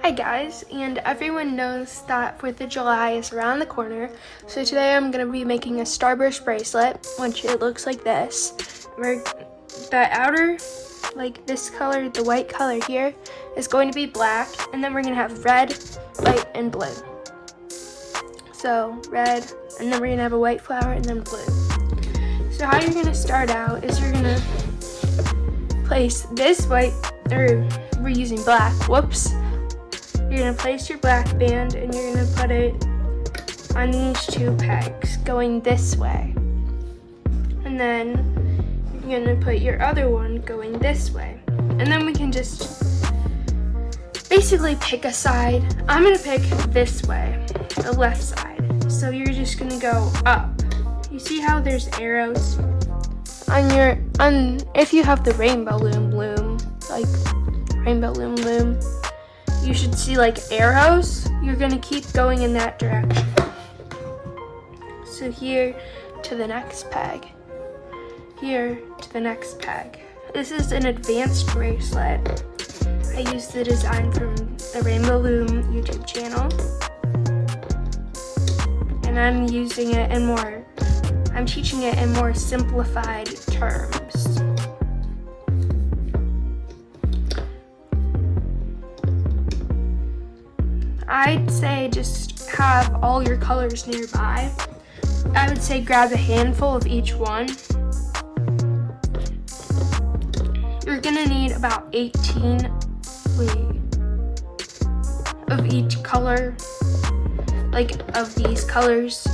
Hi guys, and everyone knows that 4th of July is around the corner, so today I'm going to be making a Starburst bracelet, which it looks like this. The outer, like this color, the white color here, is going to be black, and then we're going to have red, white, and blue. So red, and then we're going to have a white flower, and then blue. So how you're going to start out is you're going to place this white, or we're using black, whoops. You're going to place your black band and you're going to put it on these two pegs going this way. And then you're going to put your other one going this way. And then we can just basically pick a side. I'm going to pick this way, the left side. So you're just going to go up. You see how there's arrows on if you have the Rainbow Loom, like Rainbow Loom, you should see like arrows. You're going to keep going in that direction. So here to the next peg. Here to the next peg. This is an advanced bracelet. I used the design from the Rainbow Loom YouTube channel. And I'm using it in I'm teaching it in more simplified terms. I'd say just have all your colors nearby. I would say grab a handful of each one. You're gonna need about 18 of each color, like of these colors.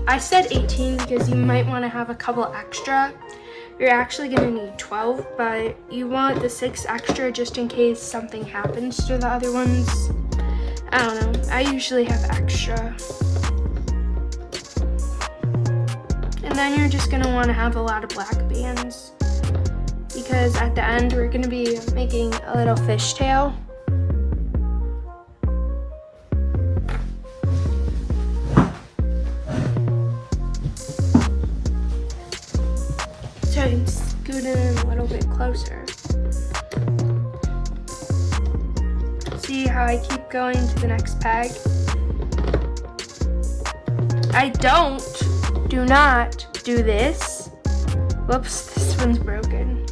I said 18 because you might want to have a couple extra. You're actually going to need 12, but you want the 6 extra just in case something happens to the other ones. I don't know. I usually have extra. And then you're just going to want to have a lot of black bands because at the end we're going to be making a little fishtail. So I can scoot in a little bit closer. See how I keep going to the next peg? Do not do this. Whoops, this one's broken.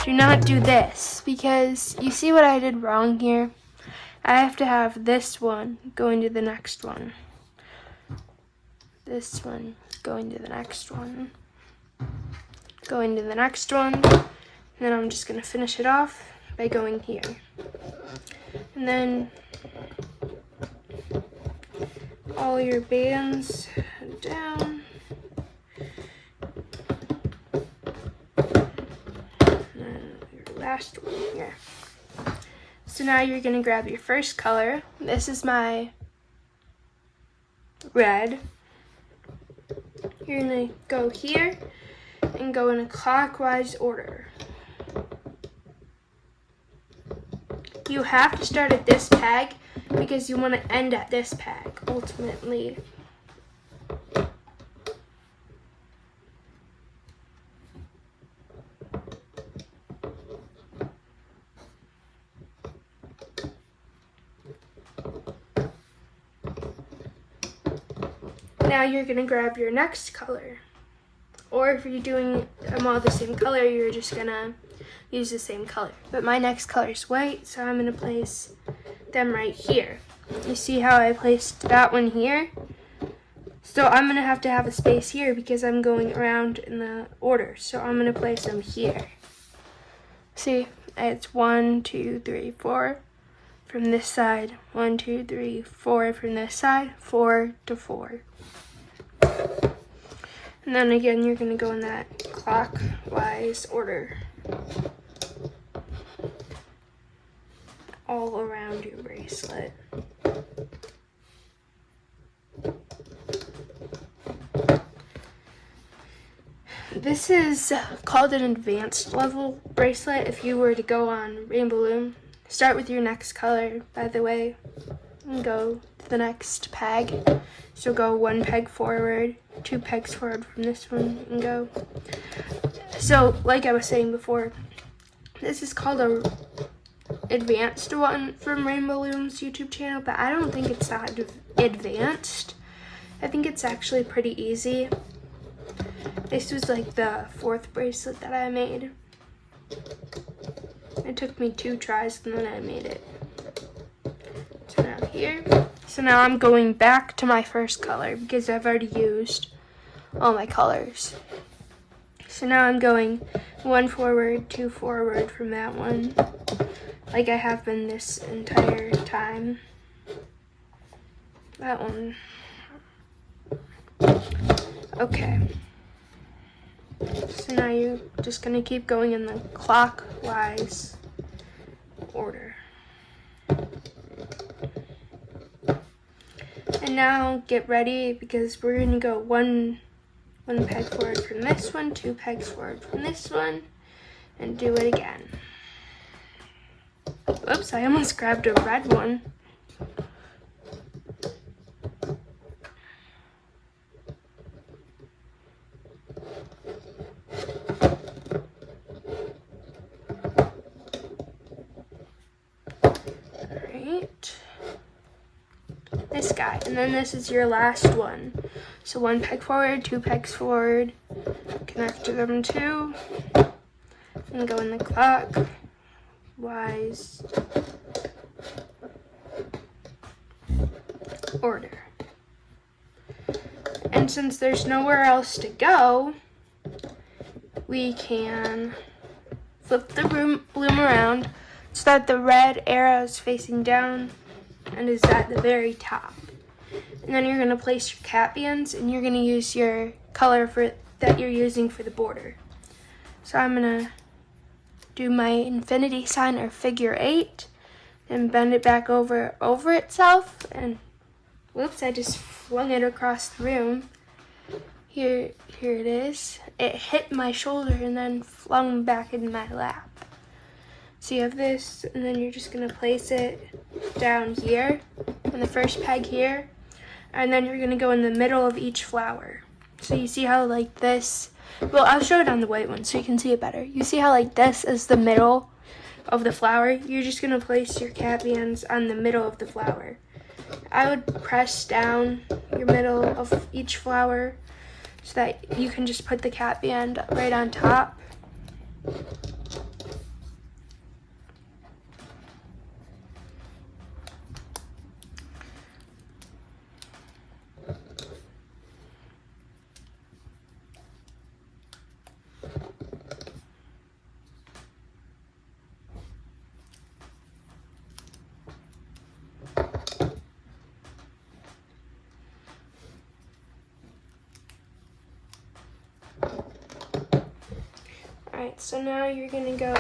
Do not do this because you see what I did wrong here? I have to have this one going to the next one. This one going to the next one. Going to the next one, and then I'm just going to finish it off by going here. And then all your bands down. And then your last one here. So now you're going to grab your first color. This is my red. You're going to go here and go in a clockwise order. You have to start at this peg because you want to end at this peg ultimately. Now you're going to grab your next color. Or if you're doing them all the same color, you're just gonna use the same color. But my next color is white, so I'm gonna place them right here. You see how I placed that one here? So I'm gonna have to have a space here because I'm going around in the order. So I'm gonna place them here. See, it's 1, 2, 3, 4 from this side. 1, 2, 3, 4 from this side. 4 to 4. And then again, you're going to go in that clockwise order all around your bracelet. This is called an advanced level bracelet if you were to go on Rainbow Loom. Start with your next color, by the way, and go to the next peg. So go 1 peg forward, 2 pegs forward from this one, and go. So, like I was saying before, this is called advanced one from Rainbow Loom's YouTube channel, but I don't think it's that advanced. I think it's actually pretty easy. This was like the 4th bracelet that I made. It took me 2 tries and then I made it. So now here. So now I'm going back to my first color because I've already used all my colors. So now I'm going 1 forward, 2 forward from that one, like I have been this entire time. That one. Okay. So now you're just gonna keep going in the clockwise order. And now get ready because we're gonna go one peg forward from this one, 2 pegs forward from this one, and do it again. Oops, I almost grabbed a red one. Alright. This guy, and then this is your last one. So 1 peg forward, 2 pegs forward, connect to them 2, and go in the clockwise order. And since there's nowhere else to go, we can flip the bloom around so that the red arrow is facing down and is at the very top. And then you're going to place your cap bands and you're going to use your color that you're using for the border. So I'm going to do my infinity sign or figure 8 and bend it back over itself, and whoops, I just flung it across the room. Here it is. It hit my shoulder and then flung back in my lap. So you have this, and then you're just going to place it down here on the first peg here, and then you're going to go in the middle of each flower. So you see how like this, well, I'll show it on the white one so you can see it better. You see how like this is the middle of the flower? You're just going to place your cap bands on the middle of the flower. I would press down your middle of each flower so that you can just put the cap band right on top. Alright, so now you're going to go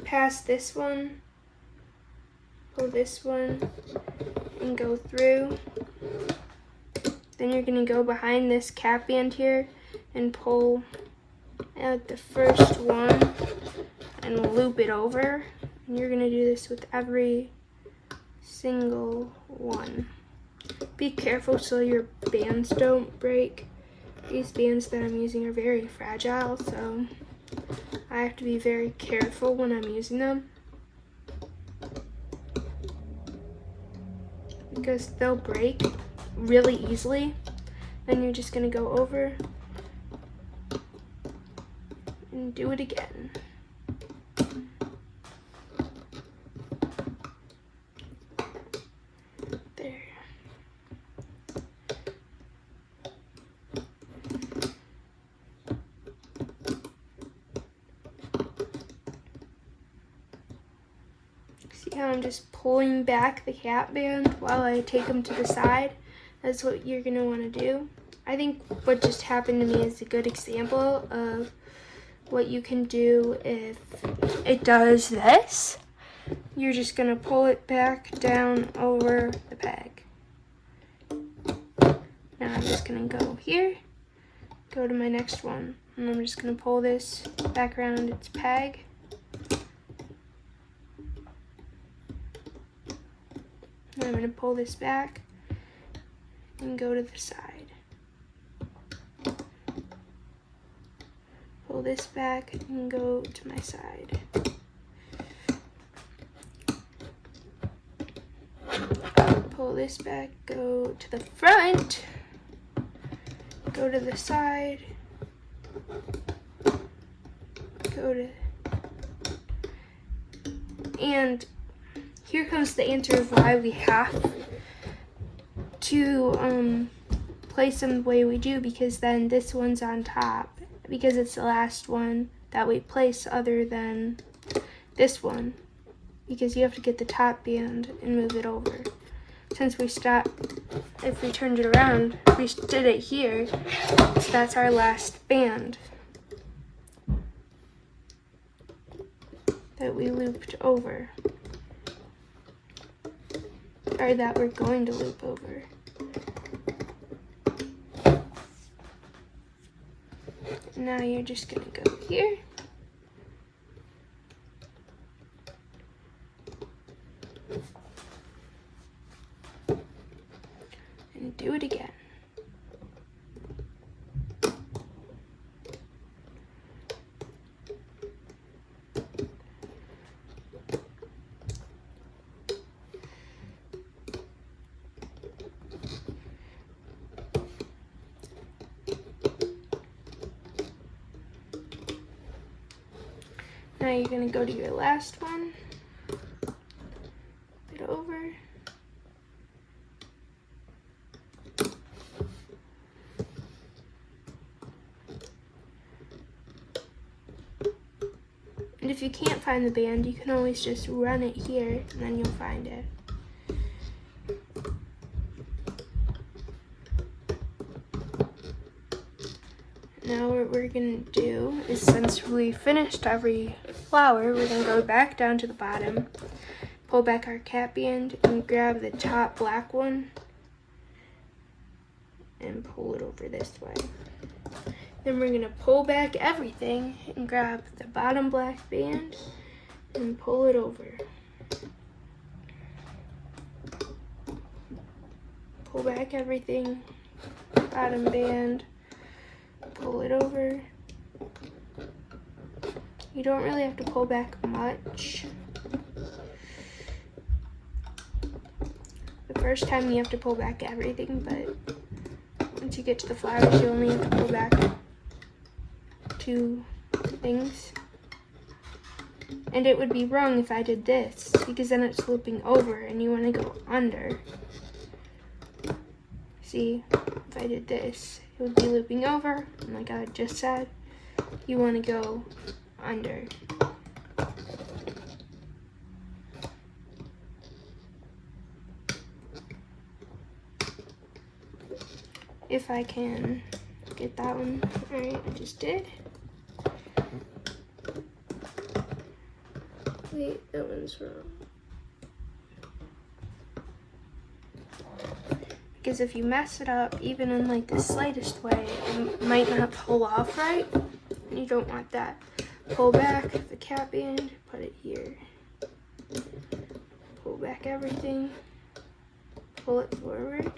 past this one, pull this one, and go through. Then you're going to go behind this cap band here and pull out the first one and loop it over. And you're going to do this with every single one. Be careful so your bands don't break. These bands that I'm using are very fragile, so I have to be very careful when I'm using them because they'll break really easily. Then you're just going to go over and do it again. There. See how I'm just pulling back the cap band while I take them to the side? That's what you're going to want to do. I think what just happened to me is a good example of what you can do if it does this. You're just going to pull it back down over the peg. Now I'm just going to go here, go to my next one, and I'm just going to pull this back around its peg. And I'm going to pull this back and go to the side. Pull this back and go to my side. pull this back, go to the front, go to the side, go to, and here comes the answer of why we have to place them the way we do, because then this one's on top, because it's the last one that we place other than this one, because you have to get the top band and move it over. Since we stopped, if we turned it around, we did it here, so that's our last band that we looped over, or that we're going to loop over. Now you're just gonna go here, and do it again. Now you're going to go to your last one, flip it over, and if you can't find the band, you can always just run it here and then you'll find it. Now what we're going to do is, since we finished every flower, we're going to go back down to the bottom, pull back our cap band, and grab the top black one and pull it over this way. Then we're going to pull back everything and grab the bottom black band and pull it over. Pull back everything, bottom band, pull it over. You don't really have to pull back much. The first time you have to pull back everything, but once you get to the flowers, you only have to pull back 2 things. And it would be wrong if I did this, because then it's looping over and you want to go under. See, if I did this, it would be looping over, and like I just said, you want to go under. If I can get that one. Alright, I just did. Wait, that one's wrong. Because if you mess it up, even in like the slightest way, it might not pull off right. And you don't want that. Pull back the cap band, put it here. Pull back everything. Pull it forward.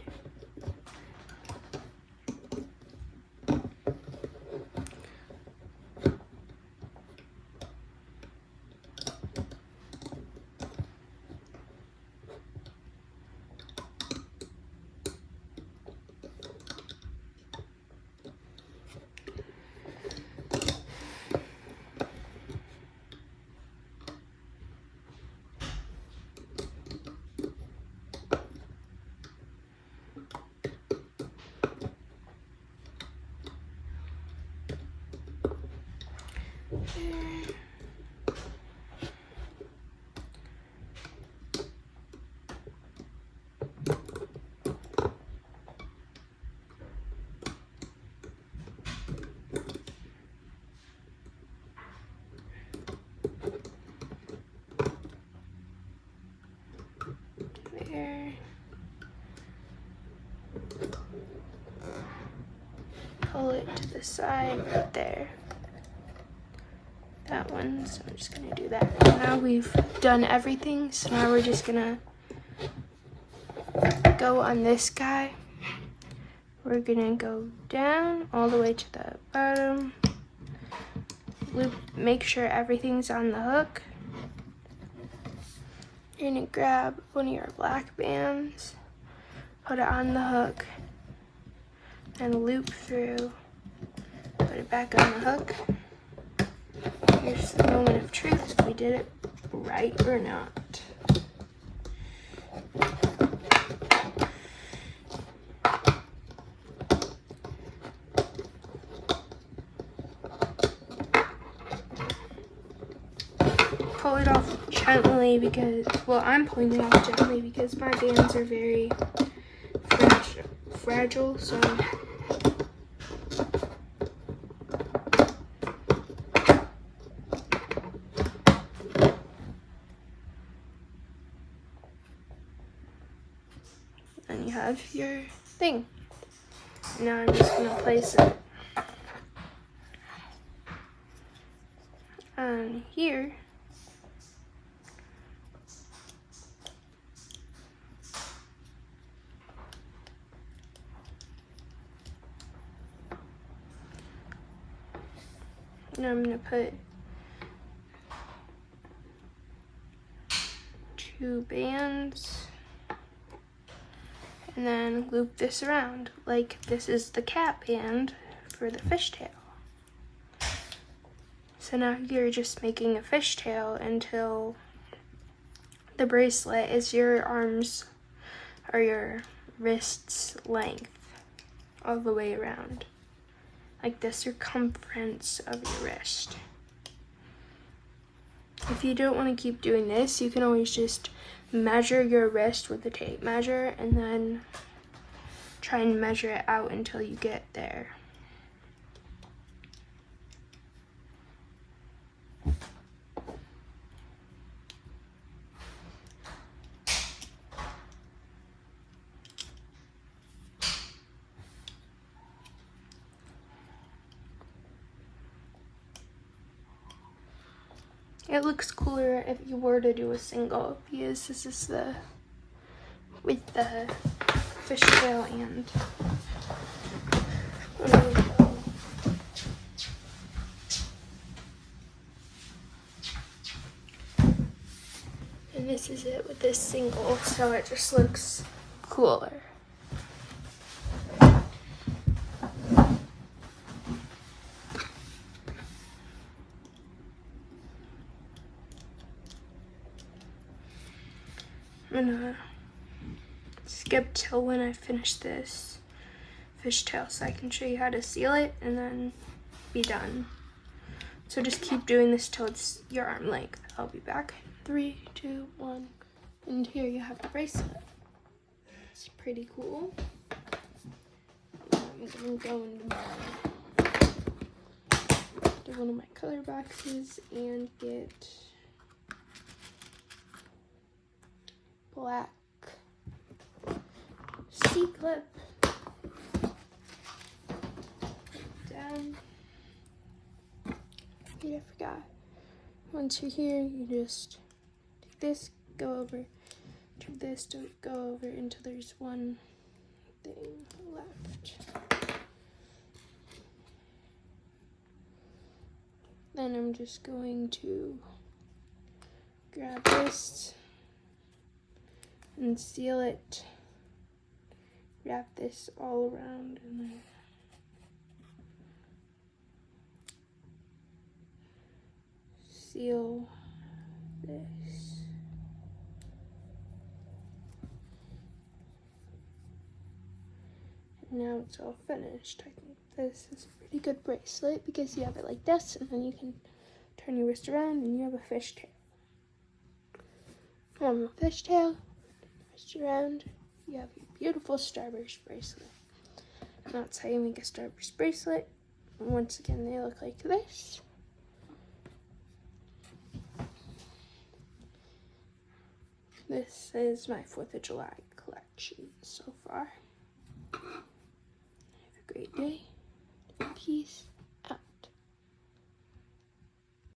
There. Pull it to the side right there. That one, so I'm just gonna do that. Now we've done everything, so now we're just gonna go on this guy. We're gonna go down all the way to the bottom. Loop, make sure everything's on the hook. You're gonna grab one of your black bands put it on the hook, and loop through, put it back on the hook. Here's the moment of truth, if we did it right or not. Pull it off gently because, well, I'm pulling it off gently because my bands are very fragile, so and you have your thing. Now I'm just gonna place it on here. And I'm gonna put 2 bands and then loop this around like this is the cap band for the fishtail. So now you're just making a fishtail until the bracelet is your arms or your wrist's length all the way around, like the circumference of your wrist. If you don't want to keep doing this, you can always just measure your wrist with a tape measure and then try and measure it out until you get there. It looks cooler if you were to do a single because this is the with the fishtail and this is it with this single, so it just looks cooler. I'm gonna skip till when I finish this fishtail so I can show you how to seal it and then be done. So just keep doing this till it's your arm length. I'll be back. 3, 2, 1. And here you have the bracelet. It's pretty cool. I'm gonna go into one of my color boxes and get black C-clip down. Wait, I forgot. Once you're here, you just take this, go over, do this, don't go over until there's one thing left. Then I'm just going to grab this and seal it, wrap this all around, and then seal this. And now it's all finished. I think this is a pretty good bracelet because you have it like this, and then you can turn your wrist around and you have a fishtail. From a fishtail, wrist around, you have your beautiful Starburst bracelet. And that's how you make a Starburst bracelet. And once again, they look like this. This is my 4th of July collection so far. Have a great day. Peace.